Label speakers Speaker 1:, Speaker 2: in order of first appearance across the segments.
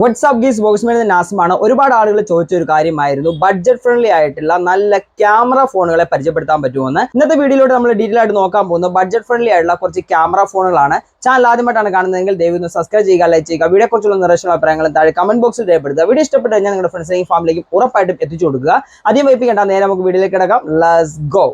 Speaker 1: WhatsApp ഗീസ് ബോക്സ്മാൻ നാസമാണ്. ഒരുപാട് ആളുകൾ ചോദിച്ച ഒരു കാര്യമായിരുന്നു ബഡ്ജറ്റ് ഫ്രണ്ട്ലി ആയിട്ടുള്ള നല്ല ക്യാമറ ഫോണുകളെ പരിചയപ്പെടുത്താൻ പറ്റുമെന്ന്. ഇന്നത്തെ വീഡിയോയിലൂടെ നമ്മൾ ഡീറ്റെയിൽ ആയിട്ട് നോക്കാൻ പോകുന്നത് ബഡ്ജറ്റ് ഫ്രണ്ട്ലി ആയിട്ടുള്ള കുറച്ച് ക്യാമറ ഫോണുകളാണ്. ചാനൽ ആദ്യമായിട്ടാണ് കാണുന്നതെങ്കിൽ ദയവ് സബ്സ്ക്രൈബ് ചെയ്യുക, ലൈക്ക് ചെയ്യുക. വീഡിയോ കുറിച്ചുള്ള നിർദ്ദേശങ്ങളും അഭിപ്രായങ്ങളും താഴെ കമന്റ് ബോക്സിൽ രേഖപ്പെടുത്തുക. വീഡിയോ ഇഷ്ടപ്പെട്ട് കഴിഞ്ഞാൽ നിങ്ങളുടെ ഫ്രണ്ട്സിനെയും ഫാമിലിക്കും ഉറപ്പായിട്ടും എത്തിച്ചു കൊടുക്കുക. അധികം വൈപ്പിക്കേണ്ട, നേരെ നമുക്ക് വീഡിയോയിലേക്ക് കിടക്കാം. Let's go.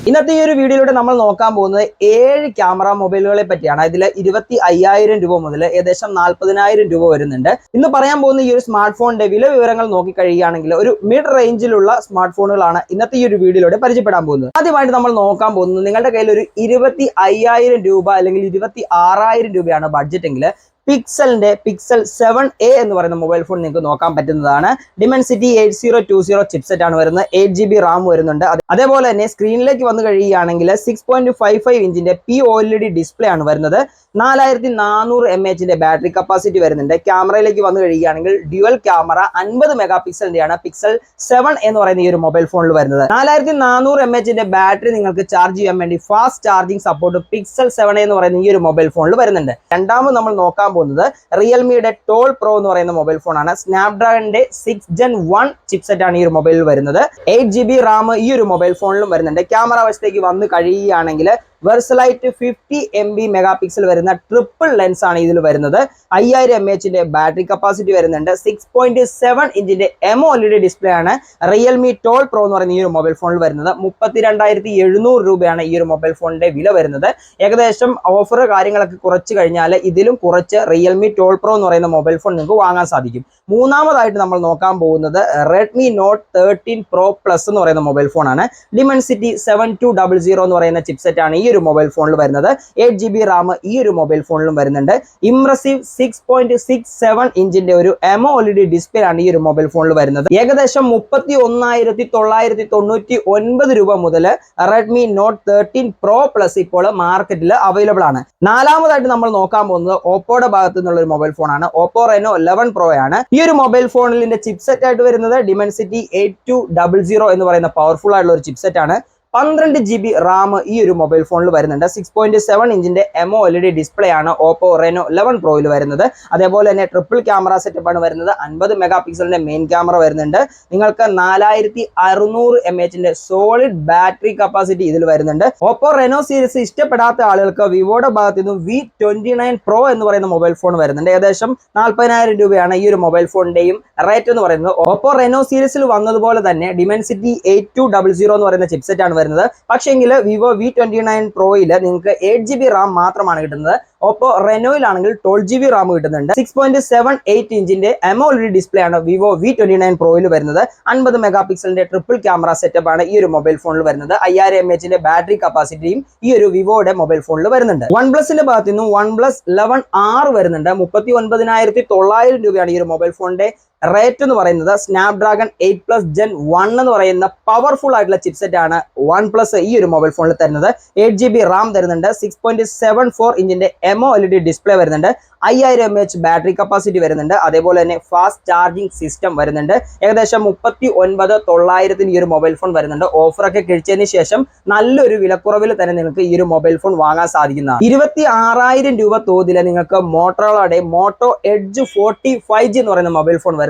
Speaker 1: ഇന്നത്തെ ഈ ഒരു വീഡിയോയിലൂടെ നമ്മൾ നോക്കാൻ പോകുന്നത് 7 ക്യാമറ മൊബൈലുകളെ പറ്റിയാണ്. ഇതിൽ 25,000 രൂപ മുതൽ ഏകദേശം 40,000 രൂപ വരുന്നുണ്ട്. ഇന്ന് പറയാൻ പോകുന്ന ഈ ഒരു സ്മാർട്ട് ഫോണിന്റെ വില വിവരങ്ങൾ നോക്കി കഴിയുകയാണെങ്കിൽ ഒരു മിഡ് റേഞ്ചിലുള്ള സ്മാർട്ട് ഫോണുകളാണ് ഇന്നത്തെ ഈ ഒരു വീഡിയോയിലൂടെ പരിചയപ്പെടാൻ പോകുന്നത്. ആദ്യമായിട്ട് നമ്മൾ നോക്കാൻ പോകുന്നത്, നിങ്ങളുടെ കയ്യിൽ ഒരു 25,000 രൂപ അല്ലെങ്കിൽ 26,000 രൂപയാണ് ബഡ്ജറ്റ് എങ്കിൽ പിക്സലിന്റെ പിക്സൽ 7a എന്ന് പറയുന്ന മൊബൈൽ ഫോൺ നിങ്ങൾക്ക് നോക്കാൻ പറ്റുന്നതാണ്. ഡിമെൻസിറ്റി 8020 ചിപ്സെറ്റ് ആണ് വരുന്നത്. 8GB റാം വരുന്നുണ്ട്. അതേപോലെ തന്നെ സ്ക്രീനിലേക്ക് വന്നു കഴിയുകയാണെങ്കിൽ 6.55 ഇഞ്ചിന്റെ POLED ഡിസ്പ്ലേ ആണ് വരുന്നത്. 4400 mAh ബാറ്ററി കപ്പാസിറ്റി വരുന്നുണ്ട്. ക്യാമറയിലേക്ക് വന്നു കഴിയുകയാണെങ്കിൽ ഡ്യുവൽ ക്യാമറ 50 മെഗാ പിക്സലിന്റെയാണ് പിക്സൽ 7 എന്ന് പറയുന്ന ഈ ഒരു മൊബൈൽ ഫോണിൽ വരുന്നത്. 4400 mAh ബാറ്ററി നിങ്ങൾക്ക് ചാർജ് ചെയ്യാൻ വേണ്ടി ഫാസ്റ്റ് ചാർജിങ് സപ്പോർട്ട് പിക്സൽ 7 എന്ന് പറയുന്ന ഈ ഒരു മൊബൈൽ ഫോണിൽ വരുന്നുണ്ട്. രണ്ടാമത് നമ്മൾ നോക്കാൻ പോകുന്നത് റിയൽമിയുടെ ടോൾ പ്രോ എന്ന് പറയുന്ന മൊബൈൽ ഫോണാണ്. സ്നാപ്ഡ്രാഗണിന്റെ 6 Gen 1 ചിപ്സെറ്റ് ആണ് ഈ ഒരു മൊബൈലിൽ വരുന്നത്. 8GB റാം ഈ ഒരു മൊബൈൽ ഫോണിലും വരുന്നുണ്ട്. ക്യാമറ വശത്തേക്ക് വന്നു കഴിയുകയാണെങ്കിൽ വെർസലൈറ്റ് 50 MB മെഗാ പിക്സൽ വരുന്ന ട്രിപ്പിൾ ലെൻസ് ആണ് ഇതിൽ വരുന്നത്. 5000 mAh ബാറ്ററി കപ്പാസിറ്റി വരുന്നുണ്ട്. 6.7 ഇഞ്ചിന്റെ AMOLED ഡിസ്പ്ലേ ആണ് റിയൽമി ടോൾ പ്രോ എന്ന് പറയുന്ന ഈ ഒരു മൊബൈൽ ഫോണിൽ വരുന്നത്. 32,700 രൂപയാണ് ഈ ഒരു മൊബൈൽ ഫോണിന്റെ വില വരുന്നത്. ഏകദേശം ഓഫർ കാര്യങ്ങളൊക്കെ കുറച്ച് കഴിഞ്ഞാൽ ഇതിലും കുറച്ച് റിയൽമി ടോൾ പ്രോ എന്ന് പറയുന്ന മൊബൈൽ ഫോൺ നിങ്ങൾക്ക് വാങ്ങാൻ സാധിക്കും. മൂന്നാമതായിട്ട് നമ്മൾ നോക്കാൻ പോകുന്നത് റെഡ്മി നോട്ട് 13 പ്രോ പ്ലസ് എന്ന് പറയുന്ന മൊബൈൽ ഫോണാണ്. ഡിമെൻസിറ്റി 7200 എന്ന് പറയുന്ന ചിപ്സെറ്റ് ആണ് ഈ ഒരു മൊബൈൽ ഫോണിൽ വരുന്നത്. 8GB റാം ഈ ഒരു മൊബൈൽ ഫോണിലും വരുന്നുണ്ട്. ഇംപ്രസീവ് 6.67 ഇഞ്ചിന്റെ ഒരു AMOLED ഡിസ്പ്ലേ ആണ് ഈ ഒരു മൊബൈൽ ഫോണിൽ വരുന്നത്. ഏകദേശം 31,999 രൂപ മുതൽ റെഡ്മി നോട്ട് 13 പ്രോ പ്ലസ് ഇപ്പോൾ മാർക്കറ്റിൽ അവൈലബിൾ ആണ്. നാലാമതായിട്ട് നമ്മൾ നോക്കാൻ പോകുന്നത് ഓപ്പോയുടെ ഭാഗത്തു നിന്നുള്ള ഒരു മൊബൈൽ ഫോണാണ്. ഓപ്പോ റെനോ 11 പ്രോ ആണ്. ഈ ഒരു മൊബൈൽ ഫോണിന്റെ ചിപ്സെറ്റ് ആയിട്ട് വരുന്നത് ഡിമെൻസിറ്റി 8200 എന്ന് പറയുന്ന പവർഫുൾ ആയിട്ടുള്ള ഒരു ചിപ്സെറ്റ് ആണ്. 12GB റാം ഈ ഒരു മൊബൈൽ ഫോണിൽ വരുന്നുണ്ട്. 6.7 ഇഞ്ചിന്റെ AMOLED ഡിസ്പ്ലേ ആണ് ഓപ്പോ റെനോ 11 പ്രോയിൽ വരുന്നത്. അതേപോലെ തന്നെ ട്രിപ്പിൾ ക്യാമറ സെറ്റപ്പ് ആണ് വരുന്നത്. 50 മെഗാ പിക്സലിന്റെ മെയിൻ ക്യാമറ വരുന്നുണ്ട്. നിങ്ങൾക്ക് 4600 mAh സോളിഡ് ബാറ്ററി കപ്പാസിറ്റി ഇതിൽ വരുന്നുണ്ട്. ഓപ്പോ റെനോ സീരീസ് ഇഷ്ടപ്പെടാത്ത ആളുകൾക്ക് വിവോയുടെ ഭാഗത്ത് നിന്നും V29 പ്രോ എന്ന് പറയുന്ന മൊബൈൽ ഫോൺ വരുന്നുണ്ട്. ഏകദേശം 40,000 രൂപയാണ് ഈ ഒരു മൊബൈൽ ഫോണിന്റെയും റേറ്റ് എന്ന് പറയുന്നത്. ഓപ്പോ റെനോ സീരീസിൽ വന്നതുപോലെ തന്നെ ഡിമെൻസിറ്റി 8200 എന്ന് പറയുന്ന ചിപ്സെറ്റ് ആണ് വരുന്നത്. പക്ഷേങ്കിൽ വിവോ V29 പ്രോയിൽ നിങ്ങൾക്ക് 8GB റാം മാത്രമാണ് കിട്ടുന്നത്. ഓപ്പോ റെനോയിലാണെങ്കിൽ 12GB റാം കിട്ടുന്നുണ്ട്. 6.78 ഇഞ്ചിന്റെ AMOLED ഡിസ്പ്ലേ ആണ് വിവോ V29 പ്രോയിൽ വരുന്നത്. 50 മെഗാ പിക്സലിന്റെ ട്രിപ്പിൾ ക്യാമറ സെറ്റപ്പ് ആണ് ഈ ഒരു മൊബൈൽ ഫോണിൽ വരുന്നത്. 5000 mAh ബാറ്ററി കപ്പാസിറ്റിയും ഈ ഒരു വിവോയുടെ മൊബൈൽ ഫോണിൽ വരുന്നുണ്ട്. OnePlusന്റെ ഭാഗത്ത് നിന്നും OnePlus 11R വരുന്നുണ്ട്. 39,900 രൂപയാണ് ഈ ഒരു മൊബൈൽ ഫോണിന്റെ റേറ്റ് എന്ന് പറയുന്നത്. സ്നാപ്ഡ്രാഗൺ 8+ Gen 1 എന്ന് പറയുന്ന പവർഫുൾ ആയിട്ടുള്ള ചിപ്സെറ്റ് ആണ് OnePlus ഈ ഒരു മൊബൈൽ ഫോണിൽ തരുന്നത്. 8GB റാം തരുന്നുണ്ട്. 6.74 ഇഞ്ചിന്റെ AMOLED ഡിസ്പ്ലേ വരുന്നുണ്ട്. 5000 mAh ബാറ്ററി കപ്പാസിറ്റി വരുന്നുണ്ട്. അതേപോലെ തന്നെ ഫാസ്റ്റ് ചാർജിങ് സിസ്റ്റം വരുന്നുണ്ട്. ഏകദേശം 39,900 ഈ ഒരു മൊബൈൽ ഫോൺ വരുന്നുണ്ട്. ഓഫറൊക്കെ കഴിച്ചതിന് ശേഷം നല്ലൊരു വിലക്കുറവിൽ തന്നെ നിങ്ങൾക്ക് ഈ ഒരു മൊബൈൽ ഫോൺ വാങ്ങാൻ സാധിക്കുന്നതാണ്. 26,000 രൂപ തോതിൽ നിങ്ങൾക്ക് മോട്ടോറോളയുടെ മോട്ടോ എഡ്ജ് 40 5G എന്ന് പറയുന്ന മൊബൈൽ ഫോൺ വരുന്നുണ്ട്.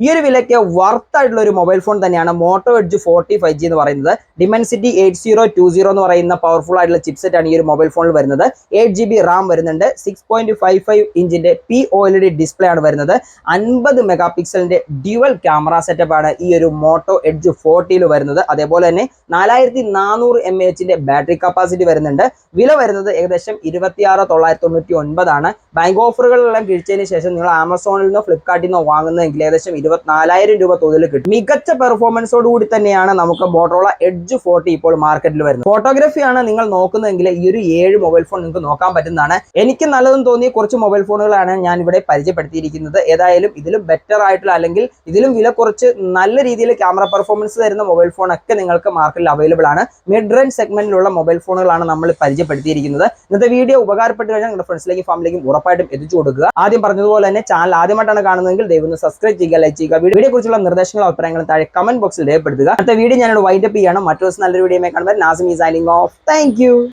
Speaker 1: ഈ ഒരു വിലയ്ക്ക് വർത്ത് ആയിട്ടുള്ള ഒരു മൊബൈൽ ഫോൺ തന്നെയാണ് മോട്ടോ എഡ്ജ് 40 5G എന്ന് പറയുന്നത്. ഡിമെൻസിറ്റി 8020 എന്ന് പറയുന്ന പവർഫുൾ ആയിട്ടുള്ള ചിപ്സെറ്റ് ആണ് ഈ ഒരു മൊബൈൽ ഫോണിൽ വരുന്നത്. 8GB റാം വരുന്നുണ്ട്. 6.55 ഇഞ്ചിന്റെ POLED ഡിസ്പ്ലേ ആണ് വരുന്നത്. 50 മെഗാ പിക്സലിന്റെ ഡ്യുവൽ ക്യാമറ സെറ്റപ്പ് ആണ് ഈ ഒരു മോട്ടോ എഡ്ജ് 40ൽ വരുന്നത്. അതേപോലെ തന്നെ 4400 mAh ബാറ്ററി കപ്പാസിറ്റി വരുന്നുണ്ട്. വില വരുന്നത് ഏകദേശം 26,999 ആണ്. ബാങ്ക് ഓഫറുകളെല്ലാം കിഴിച്ചതിന് ശേഷം നിങ്ങൾ ആമസോണിൽ നിന്നോ ഫ്ലിപ്കാർട്ടിൽ നിന്നോ വാങ്ങുന്നതെങ്കിൽ ഏകദേശം 24,000 രൂപ തോതിൽ കിട്ടും. മികച്ച പെർഫോമൻസോട് കൂടി തന്നെയാണ് നമുക്ക് മോട്ടോറോള എഡ്ജ് 40 ഇപ്പോൾ മാർക്കറ്റിൽ വരുന്നത്. ഫോട്ടോഗ്രാഫിയാണ് നിങ്ങൾ നോക്കുന്നതെങ്കിൽ ഈ ഒരു 7 മൊബൈൽ ഫോൺ നിങ്ങൾക്ക് നോക്കാൻ പറ്റുന്നതാണ്. എനിക്ക് നല്ലതെന്ന് തോന്നിയ കുറച്ച് മൊബൈൽ ഫോണുകളാണ് ഞാൻ ഇവിടെ പരിചയപ്പെടുത്തിയിരിക്കുന്നത്. ഏതായാലും ഇതിലും ബെറ്റർ ആയിട്ടുള്ള അല്ലെങ്കിൽ ഇതിലും വില കുറച്ച് നല്ല രീതിയിൽ ക്യാമറ പെർഫോമൻസ് തരുന്ന മൊബൈൽ ഫോൺ ഒക്കെ നിങ്ങൾക്ക് മാർക്കറ്റിൽ അവൈലബിൾ ആണ്. മിഡ് റേഞ്ച് സെഗ്മെന്റിലുള്ള മൊബൈൽ ഫോണുകളാണ് നമ്മൾ പരിചയപ്പെടുത്തിയിരിക്കുന്നത്. ഇന്നത്തെ വീഡിയോ ഉപകാരപ്പെട്ട് കഴിഞ്ഞാൽ നിങ്ങളുടെ ഫ്രണ്ട്സിലേക്കും ഫാമിലിക്കും ഉറപ്പായിട്ടും എത്തിച്ചു കൊടുക്കുക. ആദ്യം പറഞ്ഞതുപോലെ തന്നെ ചാനൽ ആദ്യമായിട്ടാണ് കാണുന്നതെങ്കിൽ ദയവ് സബ്സ്ക്രൈബ് ചെയ്യുക, ലൈക്ക് ചെയ്യുക. വീഡിയോ കുറിച്ചുള്ള നിർദ്ദേശങ്ങളും അഭിപ്രായങ്ങളും താഴെ കമന്റ് ബോക്സിൽ രേഖപ്പെടുത്തുക. അടുത്ത വീഡിയോ ഞാനോട് വൈൻഡപ്പ് ചെയ്യണം. മറ്റൊരു നല്ലൊരു വീഡിയോ കാണുമ്പോൾ Nazim is signing off. Thank you.